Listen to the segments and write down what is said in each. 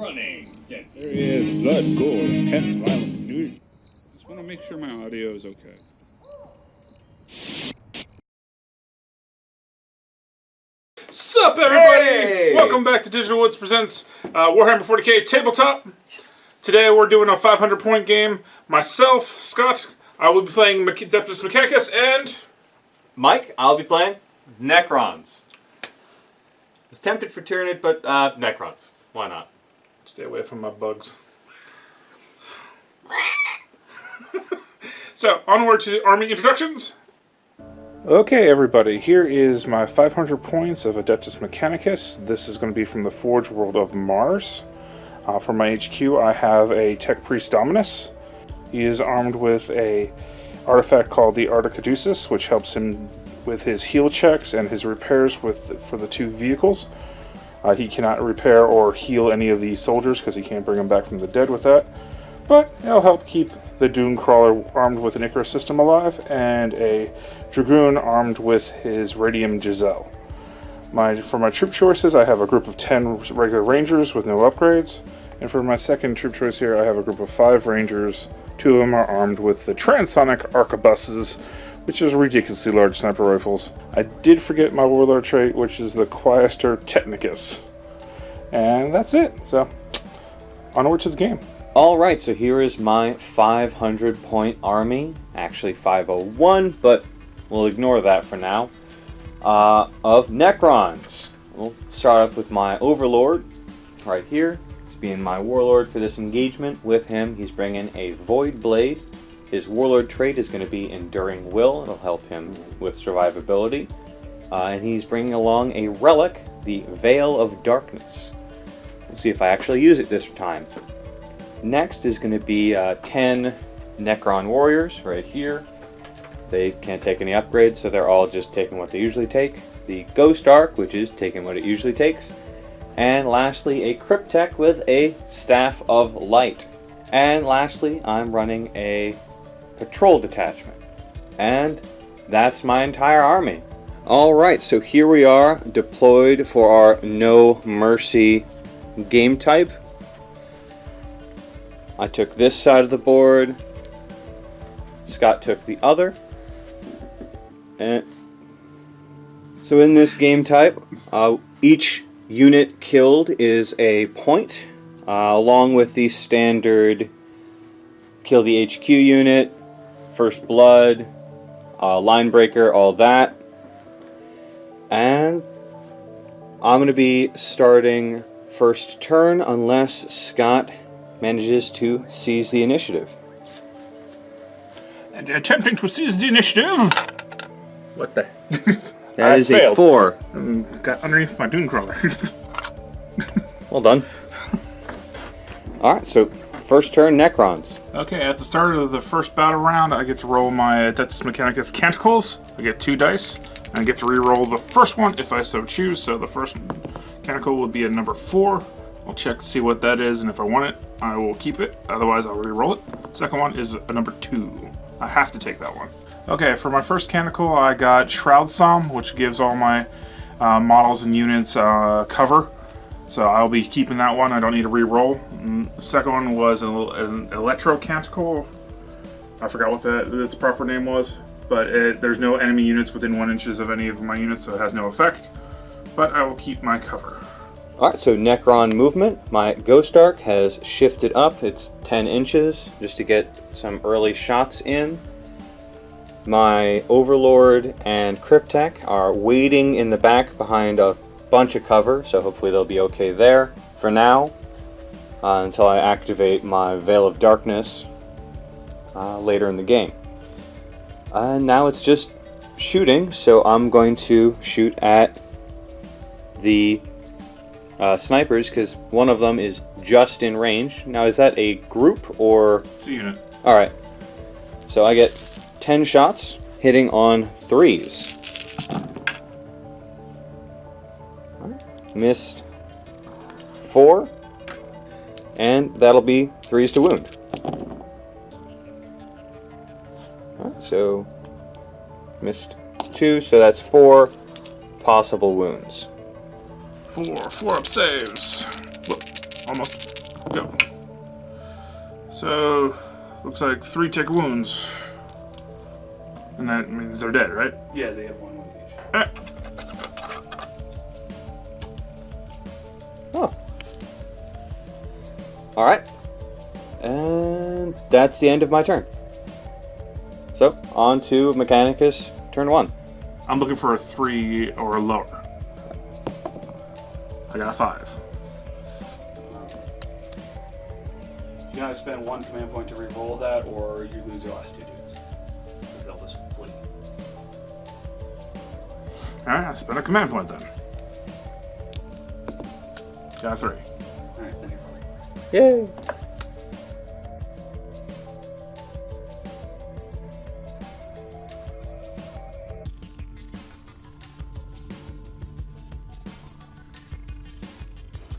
running. There he is, blood, gore, hence violence, nudity. Just want to make sure my audio is okay. Sup, everybody! Hey! Welcome back to Digital Woods Presents Warhammer 40k Tabletop. Yes. Today we're doing a 500-point game. Myself, Scott, I will be playing Adeptus Mechanicus, and... Mike, I'll be playing Necrons. I was tempted for Tyranid, but Necrons. Why not? Stay away from my bugs. So, onward to army introductions. Okay, everybody, here is my 500 points of Adeptus Mechanicus. This is going to be from the Forge World of Mars. For my HQ, I have a Tech Priest Dominus. He is armed with a artifact called the Art of Caduceus, which helps him with his heal checks and his repairs for the two vehicles. He cannot repair or heal any of the soldiers because he can't bring them back from the dead with that. But it'll help keep the Doom Crawler armed with an Icarus system alive, and a Dragoon armed with his Radium Giselle. For my troop choices, I have a group of 10 regular Rangers with no upgrades. And for my second troop choice here, I have a group of 5 Rangers. 2 of them are armed with the Transonic Arquebuses, which is ridiculously large sniper rifles. I did forget my Warlord trait, which is the Quaestor Technicus. And that's it. So, onward to the game. Alright, so here is my 500-point army. Actually 501, but we'll ignore that for now. Of Necrons. We'll start off with my Overlord, right here. He's being my Warlord for this engagement. With him, he's bringing a Void Blade. His Warlord trait is going to be Enduring Will. It'll help him with survivability. And he's bringing along a relic, the Veil of Darkness. We'll see if I actually use it this time. Next is going to be 10 Necron Warriors right here. They can't take any upgrades, so they're all just taking what they usually take. The Ghost Arc, which is taking what it usually takes. And lastly, a Cryptek with a Staff of Light. And lastly, I'm running a Patrol Detachment. And that's my entire army. Alright, so here we are, deployed for our No Mercy game type. I took this side of the board. Scott took the other. And so in this game type, each unit killed is a point, along with the standard kill the HQ unit, first blood, line breaker, all that. And I'm going to be starting first turn unless Scott manages to seize the initiative. And attempting to seize the initiative. What the? That is failed. A 4. Got underneath my Doom Crawler. Well done. Alright, so first turn, Necrons. Okay, at the start of the first battle round, I get to roll my Adeptus Mechanicus Canticles. I get 2 dice, and I get to re-roll the first one if I so choose. So the first Canticle would be a number 4. I'll check to see what that is, and if I want it, I will keep it. Otherwise, I'll re-roll it. Second one is a number 2. I have to take that one. Okay, for my first Canticle, I got Shroud Psalm, which gives all my models and units cover. So I'll be keeping that one. I don't need to re-roll. The second one was an Electro Canticle. I forgot what its proper name was, but there's no enemy units within 1 inch of any of my units, so it has no effect. But I will keep my cover. Alright, so Necron movement. My Ghost Arc has shifted up. It's 10 inches just to get some early shots in. My Overlord and Cryptek are waiting in the back behind a bunch of cover, so hopefully they'll be okay there for now, until I activate my Veil of Darkness later in the game. Now it's just shooting, so I'm going to shoot at the snipers, because one of them is just in range. Now, is that a group or? It's a unit. Alright. So I get 10 shots, hitting on 3s. Missed 4. And that'll be 3s to wound. Alright, so missed 2, so that's 4 possible wounds. 4 up saves. Whoop, almost. Go. So, looks like 3 tick wounds. And that means they're dead, right? Yeah, they have 1 wound each. Alright. Oh. Alright. And that's the end of my turn. So, on to Mechanicus, turn 1. I'm looking for a 3 or lower. I got a 5. You gotta spend 1 command point to re-roll that, or you lose your last 2 dudes. Because they'll just flee. Alright, I spent a command point then. Got a 3. Alright, then you're fine. Yay!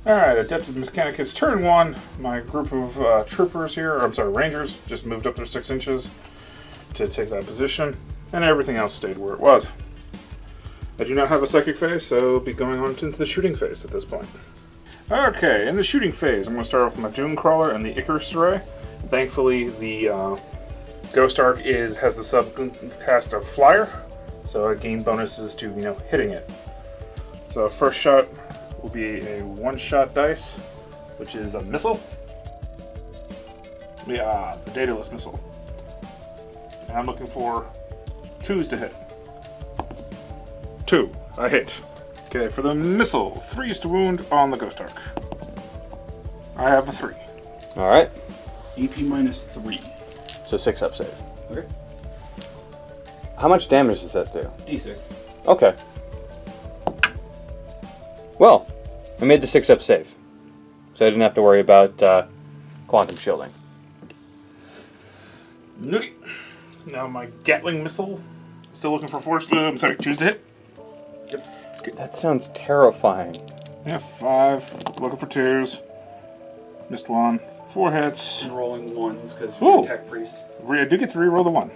Alright, Adeptus Mechanicus, turn 1. My group of troopers here, or I'm sorry, rangers, just moved up their 6 inches to take that position, and everything else stayed where it was. I do not have a psychic phase, so I'll be going on into the shooting phase at this point. Okay, in the shooting phase, I'm going to start off with my Doom Crawler and the Icarus Array. Thankfully, the Ghost Arc has the subcast of Flyer, so I gain bonuses to, hitting it. So first shot will be a 1-shot dice, which is a missile. Yeah, the Daedalus missile. And I'm looking for 2s to hit. 2, I hit. Okay, for the missile, 3s to wound on the Ghost Arc. I have a 3. Alright, EP minus 3. so 6 up save. Okay. How much damage does that do? D6. Okay. Well, I made the 6 up save, so I didn't have to worry about quantum shielding. Okay. Now my Gatling missile, still looking for 2s to hit. Yep. That sounds terrifying. Yeah, 5, looking for 2s. Missed 1, 4 hits. And rolling 1s because Ooh. you're a tech priest. I do get to re-roll the 1.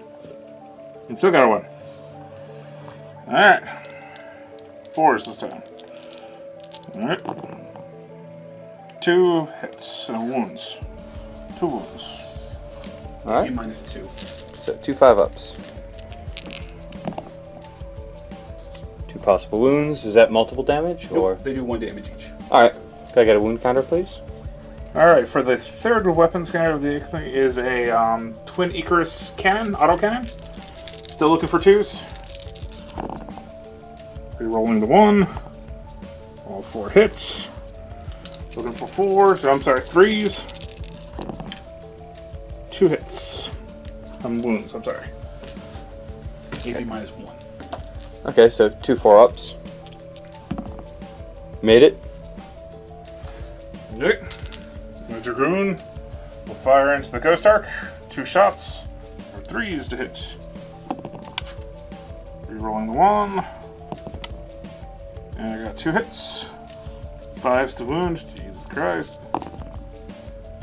And still got a 1. Alright. 4s this time. Alright. 2 hits and wounds. 2 wounds. Alright, EP minus 2. so 2 5-ups. 2 possible wounds. Is that multiple damage? Or They do 1 damage each. Alright, can I get a wound counter, please? Alright, for the third weapon scanner of the thing is a Twin Icarus cannon, autocannon. Still looking for 2s. Re-rolling the 1. All 4 hits. Looking for 4s, I'm sorry, 3s. 2 hits. Wounds, I'm sorry. EP minus 1. Okay, so 2 4-ups. Made it. Okay. My Dragoon will fire into the Ghost Arc. 2 shots for 3s to hit. Re-rolling the 1. And I got 2 hits. 5s to wound. Jesus Christ.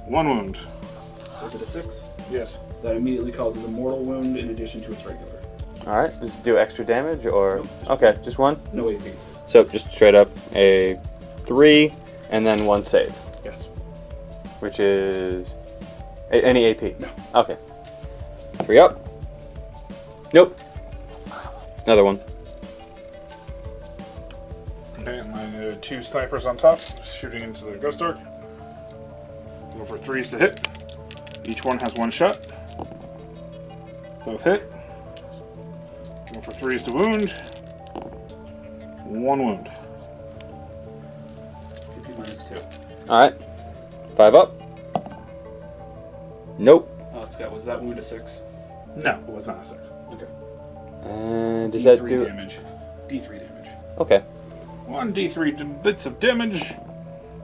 1 wound. Was it a 6? Yes. That immediately causes a mortal wound in addition to its regular. Alright, does it do extra damage or? Nope, just Okay, just 1? No AP. So just straight up a 3 and then 1 save, Yes. which is any AP? No. Okay. 3 up. Nope. Another 1. Okay, my 2 snipers on top, just shooting into the Ghost Arc. Go for 3s to hit. Each one has 1 shot. Both hit. Go for 3s to wound. 1 wound. EP minus 2. Alright. 5 up. Nope. Oh, Scott, was that wound a 6? No, it was not a 6. Okay. And does D3 that do? damage. D3 damage. Okay. 1 d3 bits of damage.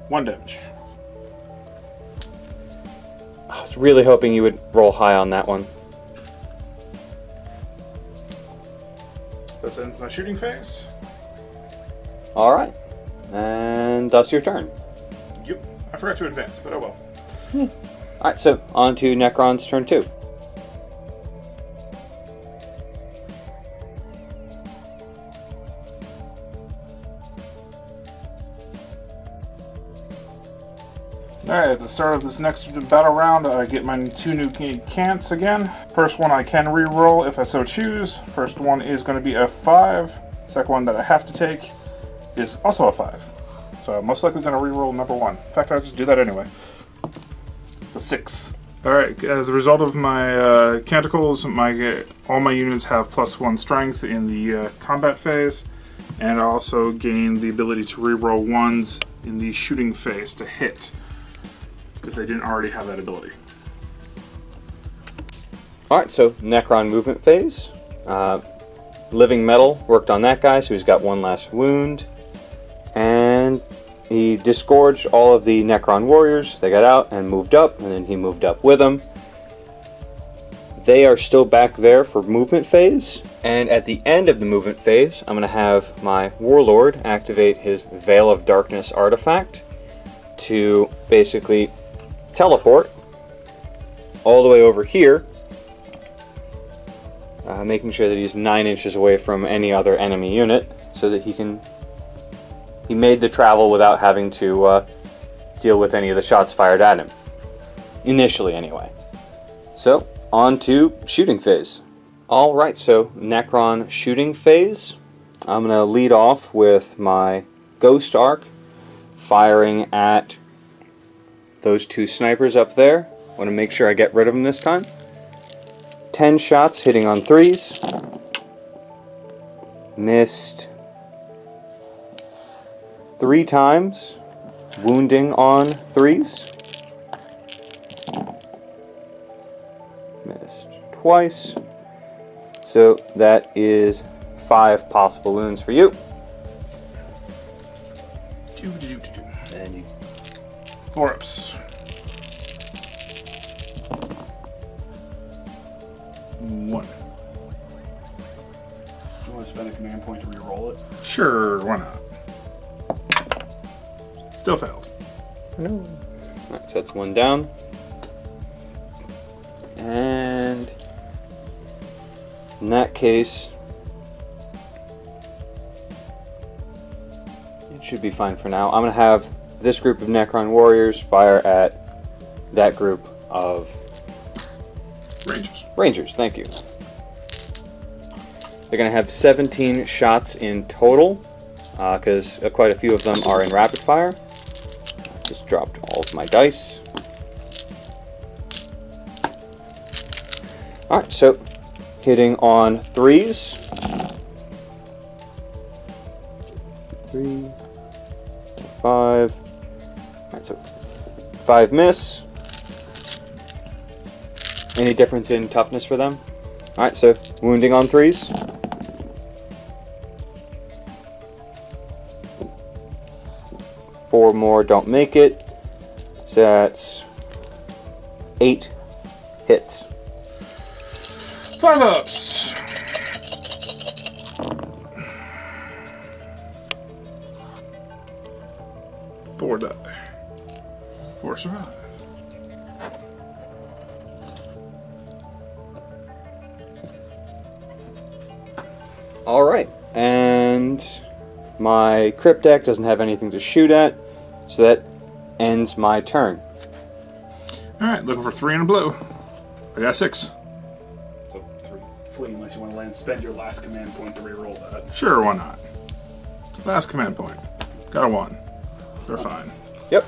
1 damage. I was really hoping you would roll high on that one. This ends my shooting phase. Alright. And that's your turn. Yep. I forgot to advance, but oh well. Alright, so on to Necron's turn 2. Alright, at the start of this next battle round, I get my 2 new cants again. First one I can re-roll if I so choose. First one is going to be a 5. Second one that I have to take is also a 5. So I'm most likely going to re-roll number 1. In fact, I'll just do that anyway. It's a 6. Alright, as a result of my canticles, all my units have +1 strength in the combat phase, and I also gain the ability to re-roll 1s in the shooting phase to hit, if they didn't already have that ability. Alright, so Necron movement phase. Living Metal worked on that guy, so he's got 1 last wound. And he disgorged all of the Necron warriors. They got out and moved up, and then he moved up with them. They are still back there for movement phase. And at the end of the movement phase, I'm going to have my Warlord activate his Veil of Darkness artifact to basically teleport all the way over here, making sure that he's 9 inches away from any other enemy unit, so that he made the travel without having to deal with any of the shots fired at him. Initially, anyway. So, on to shooting phase. Alright, so Necron shooting phase. I'm going to lead off with my Ghost Arc, firing at those 2 snipers up there. I want to make sure I get rid of them this time. 10 shots hitting on 3s. Missed 3 times, wounding on 3s. Missed twice. So that is 5 possible wounds for you. And you 4-ups. 1. You want to spend a command point to re-roll it? Sure, why not? Still failed. No. Alright, so that's 1 down. And in that case, it should be fine for now. I'm going to have this group of Necron warriors fire at that group of Rangers, thank you. They're going to have 17 shots in total, because quite a few of them are in rapid fire. Just dropped all of my dice. Alright, so hitting on 3s. 3, 5. Alright, so 5 miss. Any difference in toughness for them? Alright, so wounding on 3s. Four more don't make it. So that's 8 hits. 5-ups. 4 die. 4 survive. Alright, and my crypt deck doesn't have anything to shoot at, so that ends my turn. Alright, looking for 3 in a blue. I got 6. So 3 flee unless you want to land. Spend your last command point to re-roll that. Sure, why not? Last command point. Got a 1. They're fine. Yep.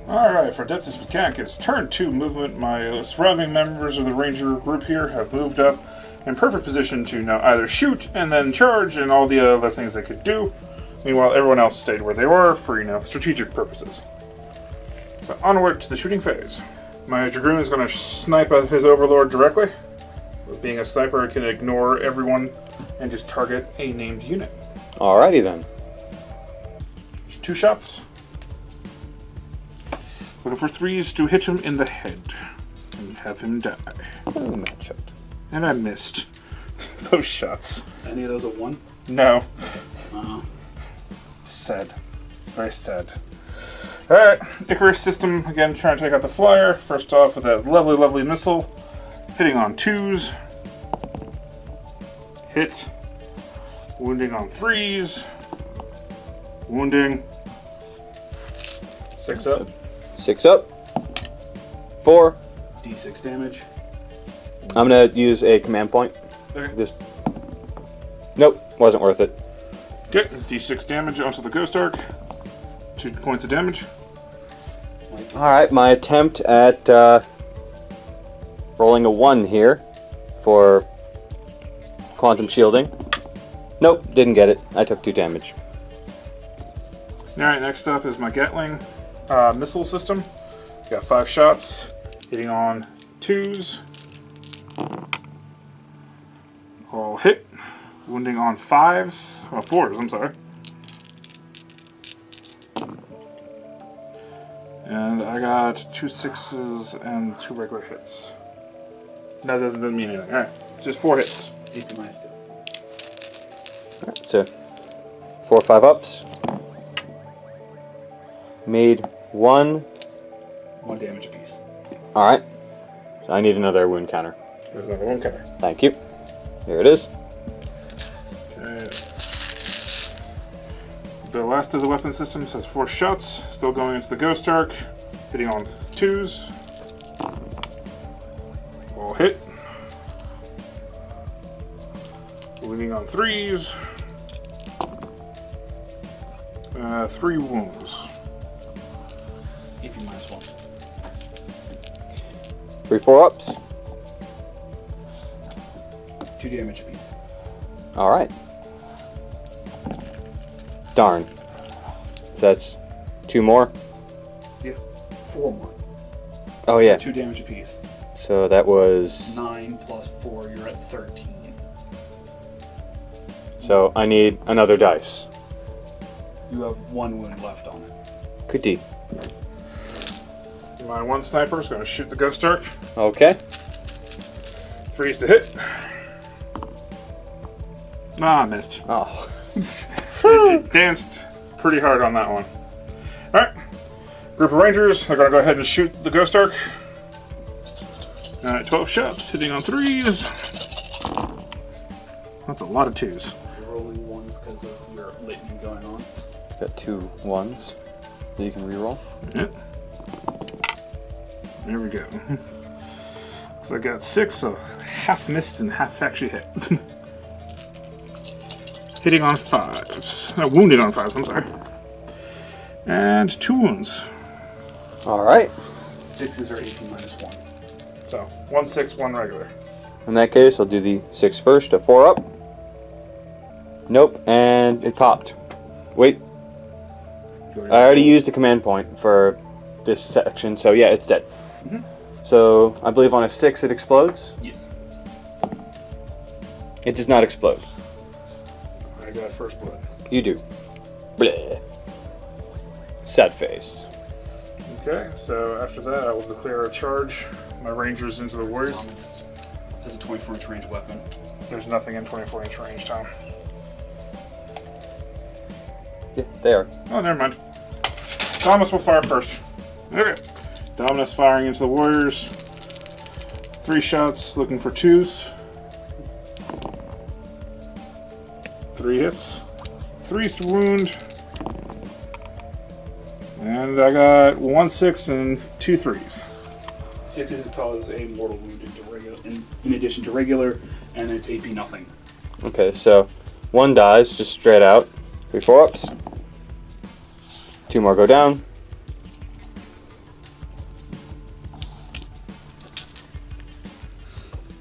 Alright, for Adeptus Mechanicus, turn 2 movement. My surviving members of the Ranger group here have moved up in perfect position to now either shoot and then charge and all the other things they could do. Meanwhile, everyone else stayed where they were for, strategic purposes. So onward to the shooting phase. My Dragoon is going to snipe at his Overlord directly. Being a sniper, it can ignore everyone and just target a named unit. Alrighty then. 2 shots. Looking for 3s to hit him in the head and have him die. Oh, matchup. And I missed those shots. Any of those a 1? No. Sad. Very sad. Alright, Icarus system, again trying to take out the flyer. First off with that lovely, lovely missile. Hitting on 2s. Hit. Wounding on 3s. Wounding. 6 up. 6 up. 4. D6 damage. I'm gonna use a command point. Okay. Just. Nope, wasn't worth it. Okay, D6 damage onto the Ghost Arc. 2 points of damage. Alright, my attempt at rolling a 1 here for quantum shielding. Nope, didn't get it. I took 2 damage. Alright, next up is my Gatling missile system. Got 5 shots, hitting on 2s. All hit. Wounding on 5s. Oh, 4s, I'm sorry. And I got 2 6s and 2 regular hits. That doesn't mean anything. Alright, just 4 hits. AP minus 2. Alright, so 4 or 5 ups. Made 1. 1 damage apiece. Alright. So I need another wound counter. There's another one counter. Thank you. Here it is. Okay. The last of the weapon systems has 4 shots. Still going into the Ghost Arc. Hitting on 2s. All hit. Wounding on 3s. 3 wounds. AP minus 1. 3 4 ups. 2 damage apiece. Alright. Darn. So that's 2 more. Yeah. 4 more. Oh yeah. 2 damage apiece. So that was. 9 plus 4, you're at 13. So I need another dice. You have 1 wound left on it. Good deed. My 1 sniper is going to shoot the Ghost Arc. Okay. 3s to hit. Ah, missed. Oh. It danced pretty hard on that one. Alright. Group of Rangers are going to go ahead and shoot the Ghost Arc. Alright, 12 shots, hitting on 3s. That's a lot of 2s. You're rolling 1s because of your litany going on. Got 2 1s that you can reroll. Yep. There we go. So I got 6, so half missed and half actually hit. Hitting on 5s. Wounding on 5s, I'm sorry. And 2 wounds. Alright. 6s are AP minus 1. So 1 6, 1 regular. In that case, I'll do the 6 first, a 4 up. Nope, and it popped. Wait, I already used a command point for this section, so yeah, it's dead. Mhm. So I believe on a 6 it explodes. Yes. It does not explode. I got first blood. You do. Bleh. Sad face. Okay, so after that I will declare a charge. My Rangers into the Warriors. Dominus has a 24-inch range weapon. There's nothing in 24-inch range, Tom. Yeah, they are. Oh, never mind. Dominus will fire first. Okay. Dominus firing into the Warriors. 3 shots, looking for 2s. 3 hits. 3s to wound. And I got 1 6 and 2 3s. 6s cause a mortal wound into regular, in addition to regular, and it's AP nothing. Okay, so 1 dies just straight out. 3 4 ups. 2 more go down.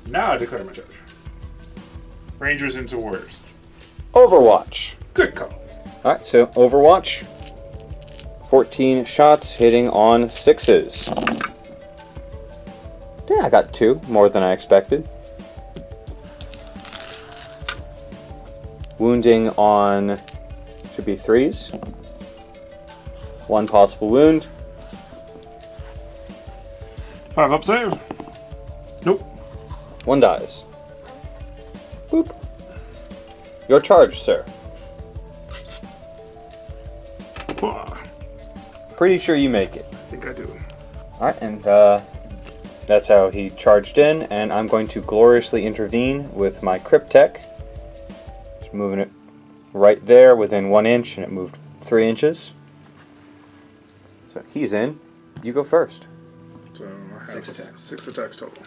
Now I declare my charge. Rangers into Warriors. Overwatch. Good call. Alright, so Overwatch. 14 shots hitting on 6s. Yeah, I got 2, more than I expected. Wounding on should be 3s. 1 possible wound. 5 up save. Nope. 1 dies. Boop. Your charge, sir. I Pretty sure you make it. think I do. Alright, and that's how he charged in, and I'm going to gloriously intervene with my Cryptech Just moving it right there within 1 inch, and it moved 3 inches. So he's in. You go first. So I have 6 attacks. 6 attacks total.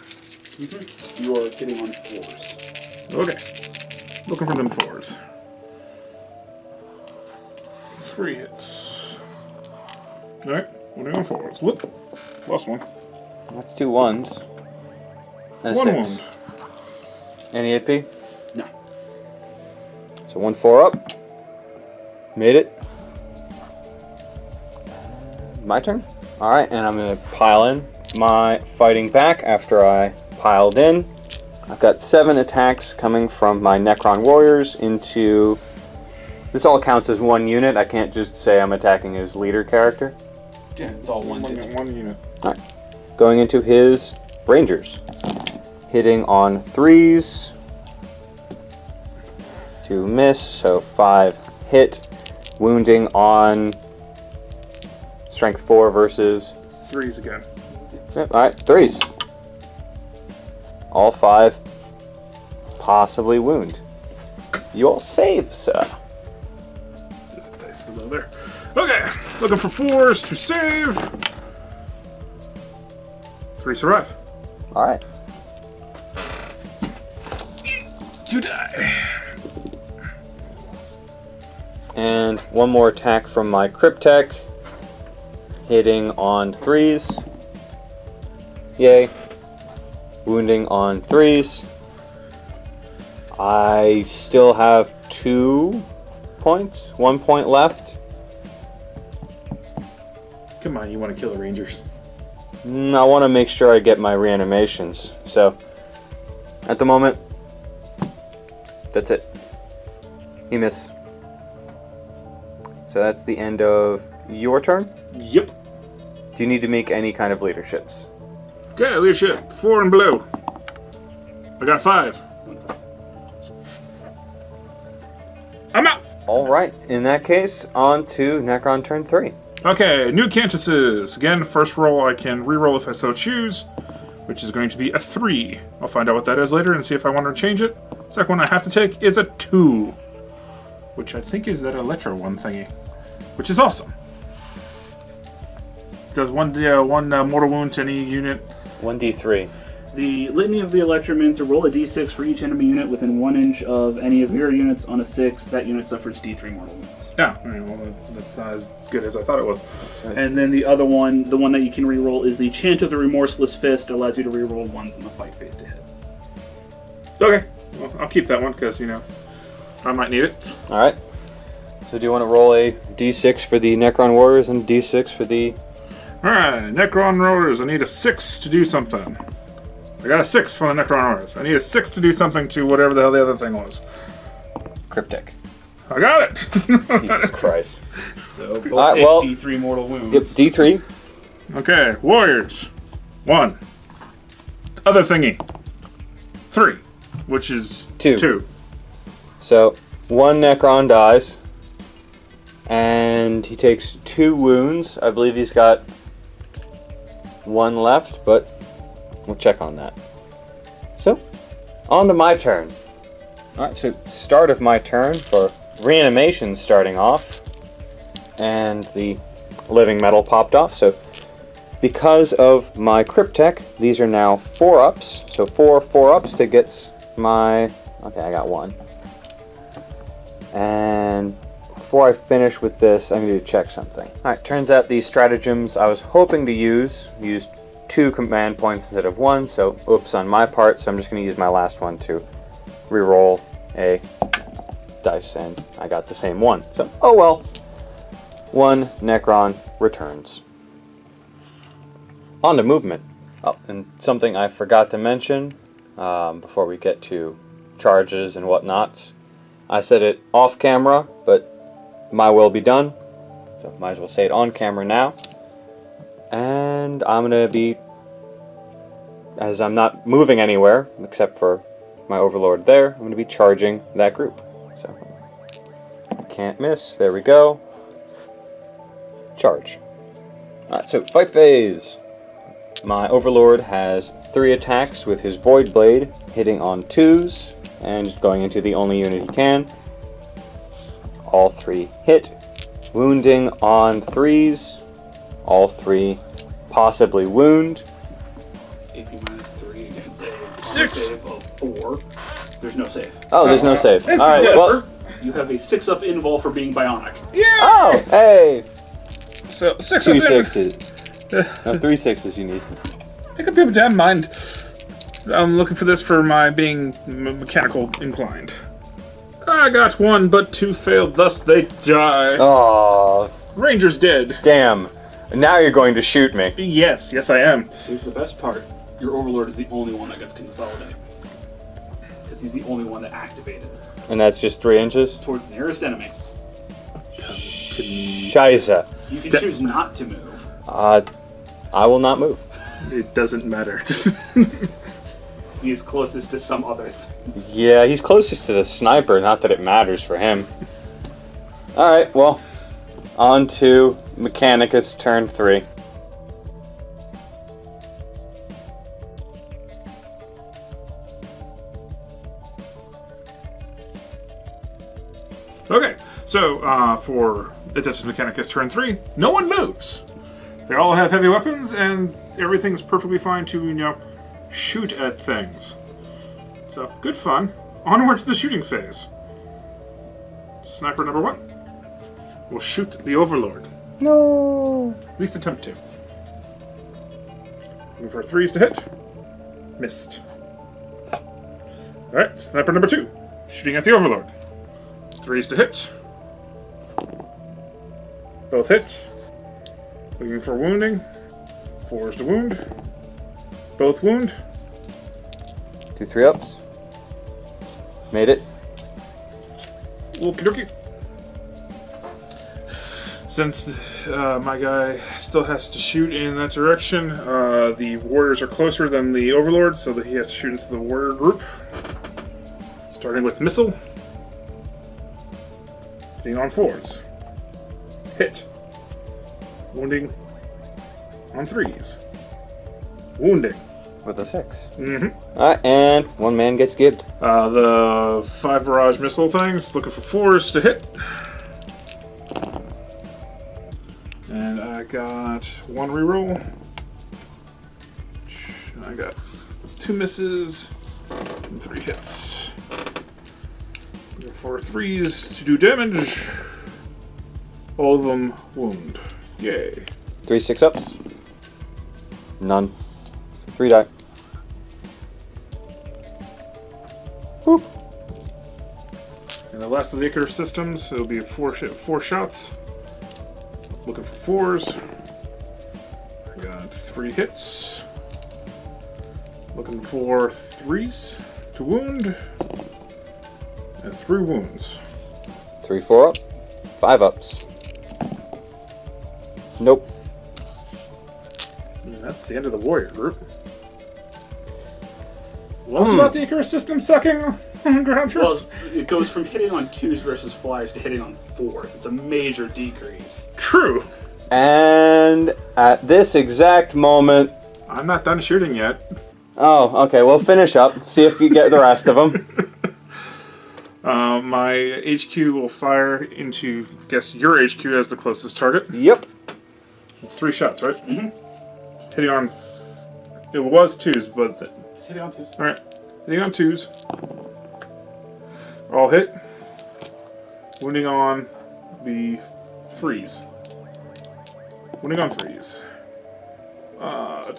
You are hitting on 4s. Okay. Looking for them 4s. 3 hits. Alright, we're doing 4s. Whoop. Lost 1. That's 2 1s. And a 1 6. wound. Any AP? No. So 1 4 up. Made it. My turn? Alright, and I'm going to pile in my fighting back after I piled in. I've got 7 attacks coming from my Necron warriors into... This all counts as 1 unit. I can't just say I'm attacking his leader character. Yeah, it's all one hit. One unit. Alright. Going into his rangers. Hitting on 3s. 2 miss, so 5 hit. Wounding on strength 4 versus... 3s again. Yep, alright, 3s. All 5 possibly wound. You all save, sir. Dice below there. Okay, looking for 4s to save. 3 survive. Alright. 2 die. And 1 more attack from my Cryptek. Hitting on 3s. Yay. Wounding on 3s. I still have 2 points. 1 point left. Come on, you want to kill the Rangers. I want to make sure I get my reanimations. So, at the moment, that's it. You miss. So that's the end of your turn. Yep. Do you need to make any kind of leaderships? Okay, leadership. 4 and below. I got 5. I'm out. All right. In that case, on to Necron turn 3. Okay, new Cantuses. Again, first roll I can re-roll if I so choose, which is going to be a 3. I'll find out what that is later and see if I want to change it. Second one I have to take is a 2, which I think is that Electro one thingy, which is awesome. Does one mortal wound to any unit. 1d3. The Litany of the Electromins to roll a d6 for each enemy unit within 1 inch of any of your units. On a 6, that unit suffers d3 mortal wounds. Yeah, I mean, well, that's not as good as I thought it was. And then the other one, the one that you can reroll, is the Chant of the Remorseless Fist. Allows you to reroll 1s in the fight phase to hit. Okay, well, I'll keep that one because, I might need it. All right. So do you want to roll a d6 for the Necron warriors and a d6 for the... Alright, Necron Rollers, I need a 6 to do something. I got a 6 for the Necron Rollers. I need a 6 to do something to whatever the hell the other thing was. Cryptek. I got it! Jesus Christ. So both Alright, take well, d3 mortal wounds. Yep, d3. Okay, Warriors. 1. Other thingy. 3. Which is 2. So, 1 Necron dies. And he takes 2 wounds. I believe he's got 1 left, but we'll check on that. So, on to my turn. Alright, so start of my turn for reanimation starting off. And the living metal popped off. So, because of my Cryptek, these are now 4-ups. So 4 4-ups to get my... Okay, I got 1. And before I finish with this, I need to check something. Alright, turns out these stratagems I was hoping to used 2 command points instead of 1, so oops on my part, so I'm just going to use my last one to reroll a dice, and I got the same one. So, oh well. 1 Necron returns. On to movement. Oh, and something I forgot to mention before we get to charges and whatnots. I said it off camera, but my will be done. So might as well say it on camera now. And I'm going to be, as I'm not moving anywhere, except for my overlord there, I'm going to be charging that group. So, can't miss. There we go. Charge. Alright, so fight phase. My overlord has 3 attacks with his Void Blade, hitting on 2s, and going into the only unit he can. all 3 hit. Wounding on 3s. All 3 possibly wound. AP minus 3 against a 6. save of 4. There's no save. Oh, there's no save. It's Alright, dead. well. You have a 6-up invul for being bionic. Yeah! Oh, hey! So, 6 2 up there. 6s. No, 3 6s you need. Make up your damn mind. I'm looking for this for my being mechanical inclined. I got 1, but 2 failed, thus they die. Oh, Ranger's dead. damn. Now you're going to shoot me. Yes, I am. Here's the best part. Your Overlord is the only one that gets consolidated. Because he's the only one that activated And that's just 3 inches? towards the nearest enemy. Scheisse. You can choose not to move. I will not move. It doesn't matter. He's closest to some other things. Yeah, he's closest to the sniper, not that it matters for him. Alright, well, on to Mechanicus turn 3. Okay, so for Adeptus Mechanicus turn 3, no one moves. They all have heavy weapons, and everything's perfectly fine to, shoot at things. So, good fun. Onward to the shooting phase. Sniper number 1 will shoot the Overlord. No. At least attempt to. Looking for 3s to hit. Missed. Alright, sniper number 2. Shooting at the Overlord. 3s to hit. Both hit. Looking for wounding. 4s to wound. Both wound. 2 3-ups. Made it. Okie dokie. Since my guy still has to shoot in that direction, the warriors are closer than the Overlord, so that he has to shoot into the warrior group. Starting with missile. Hitting on 4s. Hit. Wounding on 3s. Wounding. With a 6. Mm-hmm. Alright, and 1 man gets gibbed. The 5 barrage missile things, looking for 4s to hit. And I got 1 reroll. I got 2 misses and 3 hits. Looking for 3s to do damage. All of them wound. Yay. 3 6-ups. None. 3 die. Boop. And the last of the Icarus systems, it'll be 4 shots. Looking for 4s. I got 3 hits. Looking for 3s to wound. And 3 wounds. 3 4-up. 5-ups. Nope. And that's the end of the warrior group. What was about the Icarus system sucking ground Well, troops? it goes from hitting on 2s versus flyers to hitting on 4s. It's a major decrease. True. And at this exact moment... I'm not done shooting yet. Oh, okay, well finish up. See if you get the rest of them. My HQ will fire into, guess your HQ as the closest target. Yep. It's 3 shots, right? Mm-hmm. Hitting on... It was 2s, but... Just hitting on 2s. Alright. Hitting on 2s. All hit. Wounding on the 3s. Wounding on 3s.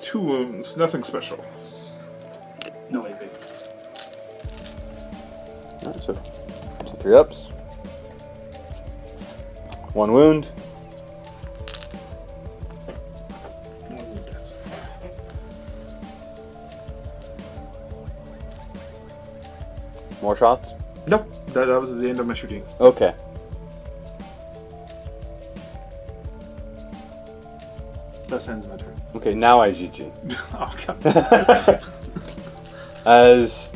2 wounds. Nothing special. No AP. Alright, so 2 3-ups. 1 wound. More shots? Nope. That was the end of my shooting. Okay. That ends my turn. Okay, now I GG. Oh, God. As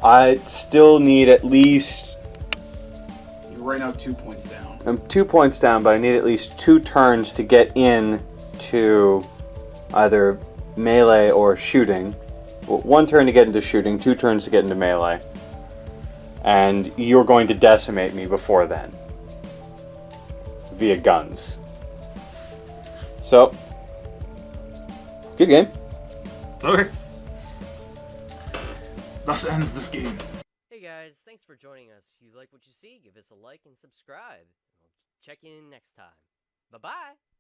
I still need at least... You're right now 2 points down. I'm 2 points down, but I need at least 2 turns to get in to either melee or shooting. Well, 1 turn to get into shooting, 2 turns to get into melee. And you're going to decimate me before then. via guns. So, good game. Okay. Thus ends this game. Hey guys, thanks for joining us. If you like what you see, give us a like and subscribe. We'll check in next time. Bye-bye!